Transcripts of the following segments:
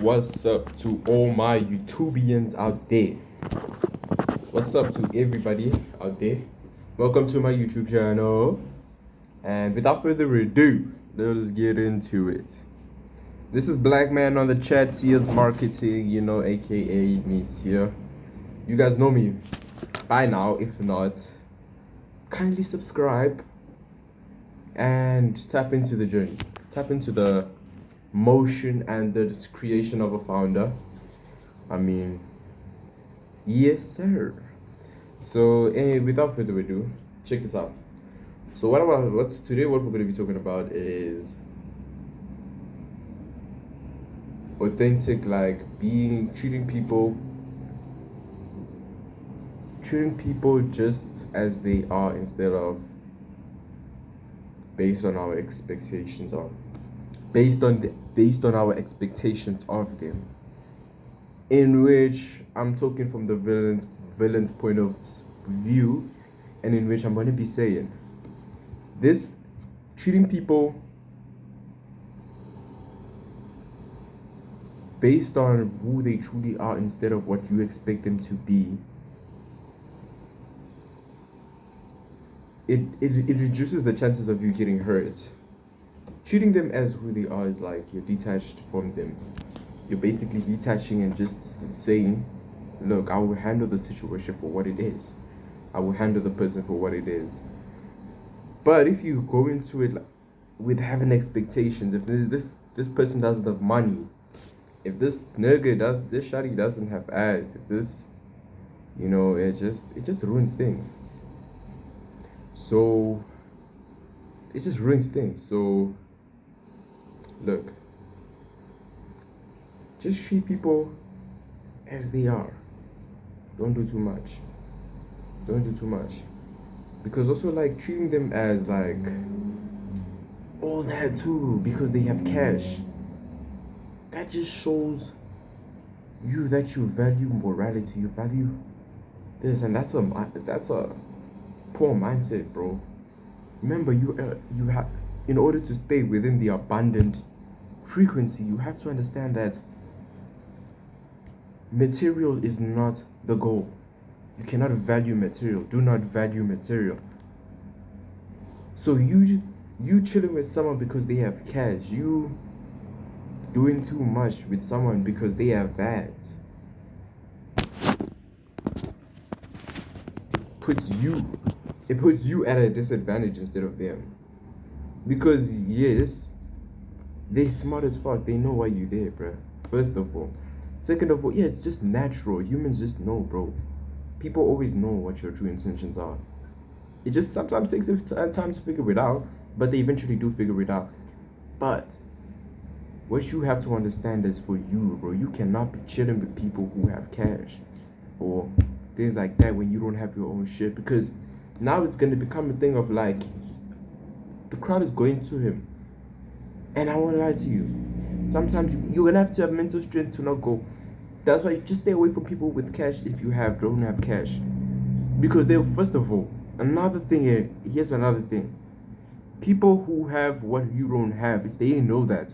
What's up to all my YouTubians out there? What's up to everybody out there? Welcome to my YouTube channel. And without further ado, let us get into it. This is Black Man on the Chat, Sears Marketing, aka me, Sear. You guys know me by now. If not, kindly subscribe and tap into the journey. Tap into the motion and the creation of a founder. I mean, yes sir. So without further ado, check this out. So what we're going to be talking about is authentic, like treating people just as they are instead of based on our expectations of our expectations of them, in which I'm talking from the villain's point of view, and in which I'm going to be saying this: treating people based on who they truly are instead of what you expect them to be. It reduces the chances of you getting hurt. Treating them as who they are is like you're detached from them. You're basically detaching and just saying, look, I will handle the situation for what it is. I will handle the person for what it is. But if you go into it with having expectations, if this person doesn't have money, if this shawty doesn't have ass, if this, it just ruins things. So it just ruins things. So look, just treat people as they are. Don't do too much. Because also, like, treating them as like all that too because they have cash, that just shows you that you value morality, you value this, and that's a poor mindset, bro. Remember, you have, in order to stay within the abundant frequency, you have to understand that material is not the goal. You cannot value material. Do not value material. So you chilling with someone because they have cash, you doing too much with someone because they have that, puts you at a disadvantage instead of them. Because yes, they smart as fuck. They know why you there, bro. First of all. Second of all, yeah, it's just natural. Humans just know, bro. People always know what your true intentions are. It just sometimes takes time to figure it out, but they eventually do figure it out. But what you have to understand is, for you, bro, you cannot be chilling with people who have cash or things like that when you don't have your own shit, because now it's going to become a thing of like the crowd is going to him. And I won't lie to you, sometimes you're going to have mental strength to not go. That's why you just stay away from people with cash if you don't have cash. Because they, first of all, here's another thing. People who have what you don't have, if they know that,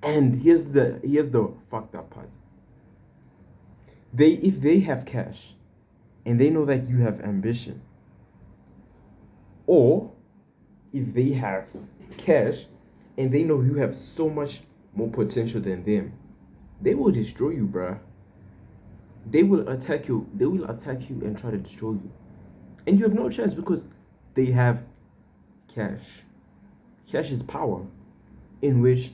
and here's the fucked up part. If they have cash and they know that you have ambition, or if they have cash and they know you have so much more potential than them, they will destroy you, bruh. They will attack you and try to destroy you, and you have no chance because they have cash. Cash is power, in which,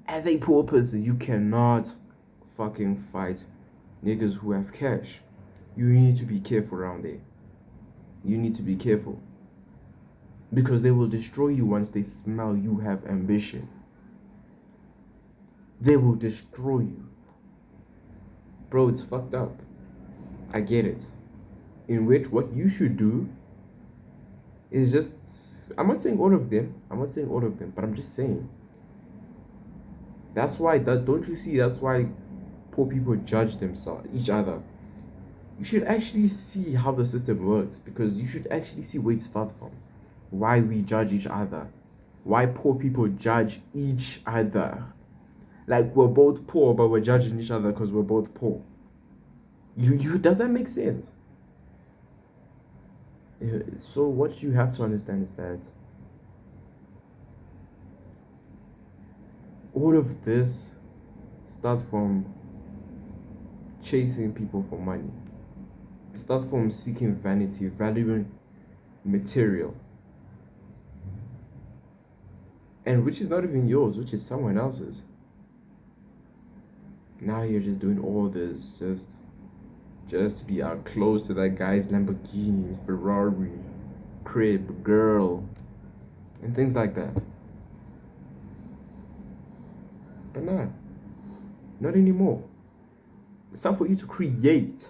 as a poor person, you cannot fucking fight niggas who have cash. You need to be careful around there. You need to be careful, because they will destroy you once they smell you have ambition. They will destroy you. Bro, it's fucked up. I get it. In which, what you should do is just, I'm not saying all of them, but I'm just saying. That's why, don't you see, that's why poor people judge each other. You should actually see how the system works, because you should actually see where it starts from. Why we judge each other. Why poor people judge each other. Like we're both poor, but we're judging each other because we're both poor. You does that make sense? So what you have to understand is that all of this starts from chasing people for money. It starts from seeking vanity, valuing material, and which is not even yours, which is someone else's. Now you're just doing all this just to be out close to that guy's Lamborghini, Ferrari, crib, girl, and things like that. But nah, not anymore. It's time for you to create.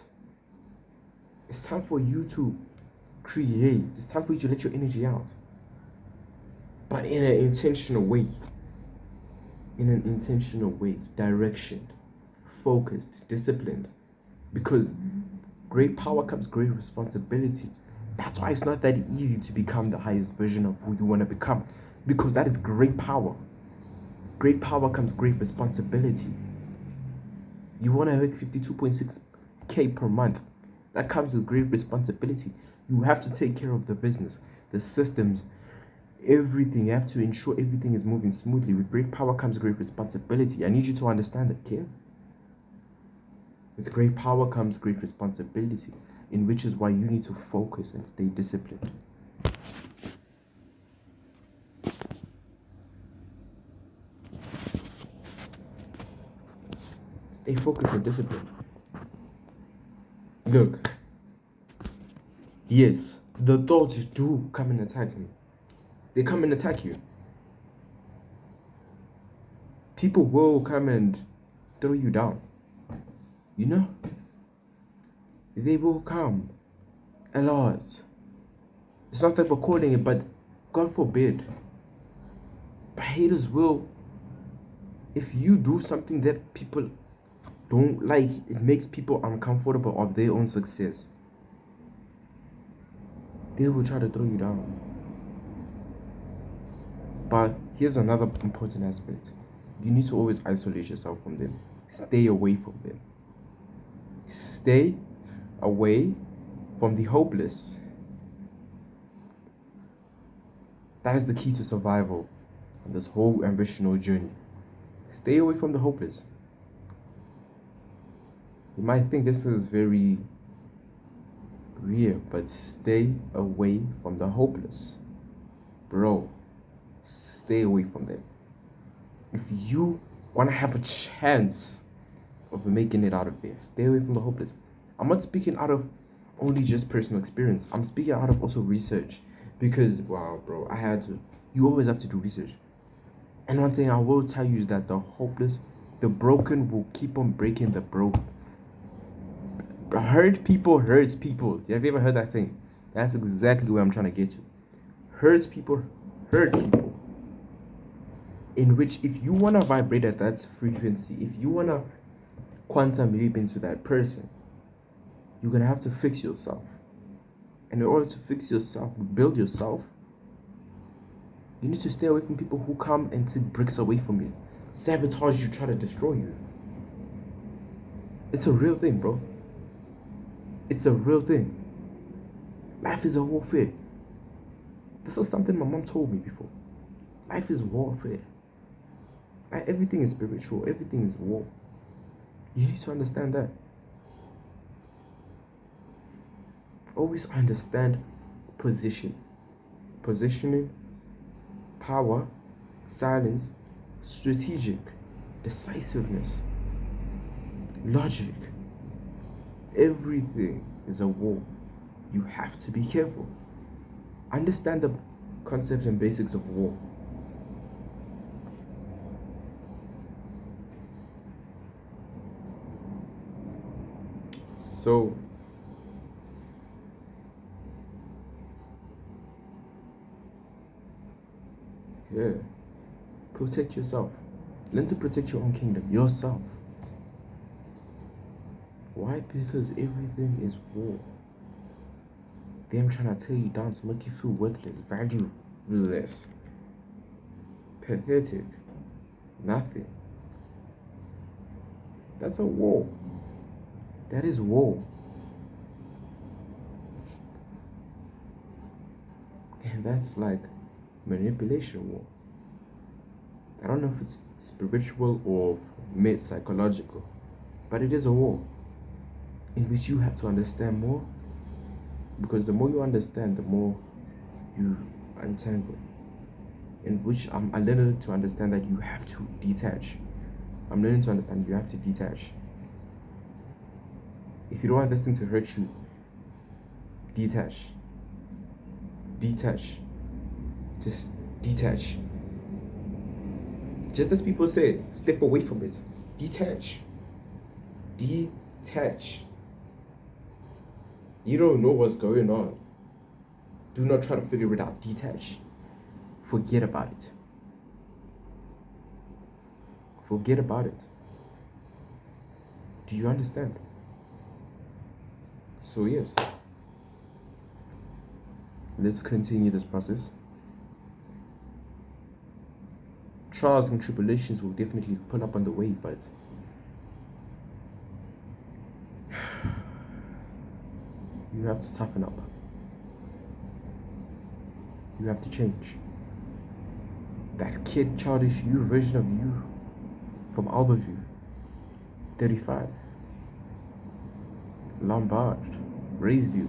It's time for you to create. It's time for you to let your energy out. But in an intentional way. In an intentional way. Direction. Focused. Disciplined. Because great power comes great responsibility. That's why it's not that easy to become the highest version of who you want to become. Because that is great power. Great power comes great responsibility. You want to make 52.6K per month. That comes with great responsibility. You have to take care of the business, the systems, everything. You have to ensure everything is moving smoothly. With great power comes great responsibility. I need you to understand that, kid. With great power comes great responsibility, in which is why you need to focus and stay disciplined. Stay focused and disciplined. Look, yes, the thoughts do come and attack me. They come and attack you. People will come and throw you down. You know? They will come a lot. It's not that we're calling it, but God forbid. But haters will. If you do something that people don't like, it makes people uncomfortable of their own success, they will try to throw you down. But here's another important aspect. You need to always isolate yourself from them. Stay away from them. Stay away from the hopeless. That is the key to survival on this whole ambitional journey. Stay away from the hopeless. You might think this is very weird, but stay away from the hopeless. Bro, stay away from them. If you want to have a chance of making it out of there, stay away from the hopeless. I'm not speaking out of only just personal experience. I'm speaking out of also research. Because, wow, bro, I had to. You always have to do research. And one thing I will tell you is that the hopeless, the broken will keep on breaking the broken. Hurt people hurts people. Have you ever heard that saying? That's exactly where I'm trying to get to. Hurts people hurt people. In which, if you want to vibrate at that frequency, if you want to quantum leap into that person, you're going to have to fix yourself. And in order to fix yourself, build yourself, you need to stay away from people who come and take bricks away from you, sabotage you, try to destroy you. It's a real thing, bro. It's a real thing. Life is a warfare. This is something my mom told me before. Life is warfare. Like, everything is spiritual. Everything is war. You need to understand that. Always understand position. Positioning, power, silence, strategic, decisiveness, logic. Everything is a war. You have to be careful. Understand the concepts and basics of war. So, yeah, protect yourself. Learn to protect your own kingdom, yourself. Why? Because everything is war. Them trying to tear you down to make you feel worthless, valueless, pathetic, nothing. That's a war. That is war. And that's like manipulation war. I don't know if it's spiritual or made psychological, but it is a war in which you have to understand more, because the more you understand, the more you untangle. In which I'm learning to understand that you have to detach. I'm learning to understand you have to detach. If you don't want this thing to hurt you, detach. Detach. Just detach. Just as people say, step away from it. Detach. Detach. You don't know what's going on. Do not try to figure it out. Detach. Forget about it. Forget about it. Do you understand? So yes, let's continue this process. Trials and tribulations will definitely pull up on the way, but you have to toughen up. You have to change. That kid, childish you version of you from Albertview, 35, Lombard, Raiseview,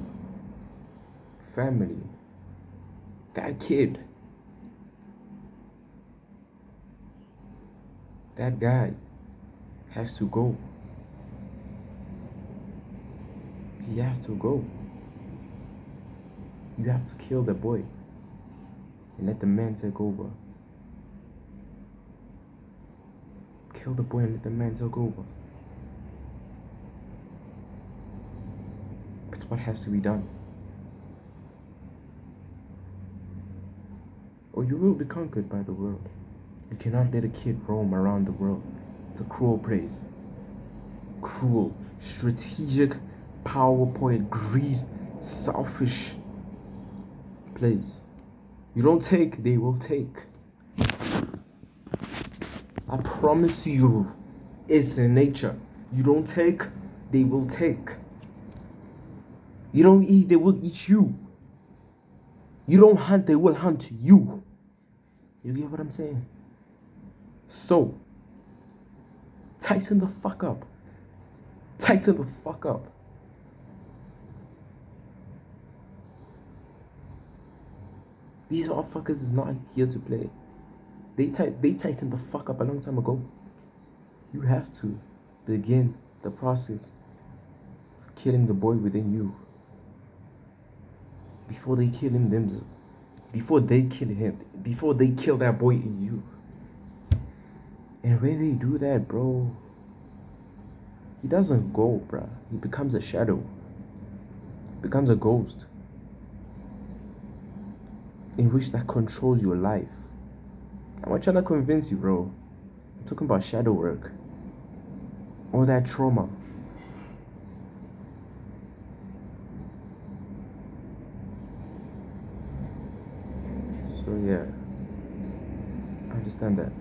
family, that kid, that guy has to go. He has to go. You have to kill the boy and let the man take over. Kill the boy and let the man take over. It's what has to be done. Or you will be conquered by the world. You cannot let a kid roam around the world. It's a cruel place. Cruel, strategic, PowerPoint, greed, selfish place. You don't take, they will take. I promise you, it's in nature. You don't take, they will take. You don't eat, they will eat you. You don't hunt, they will hunt you. You get what I'm saying? So, tighten the fuck up. Tighten the fuck up. These motherfuckers is not here to play. They tightened the fuck up a long time ago. You have to begin the process of killing the boy within you before they kill him before they kill him, before they kill that boy in you. And when they do that, bro, he doesn't go, bro. He becomes a shadow. Becomes a ghost. In which that controls your life. I'm not trying to convince you, bro. I'm talking about shadow work. All that trauma. So yeah, I understand that.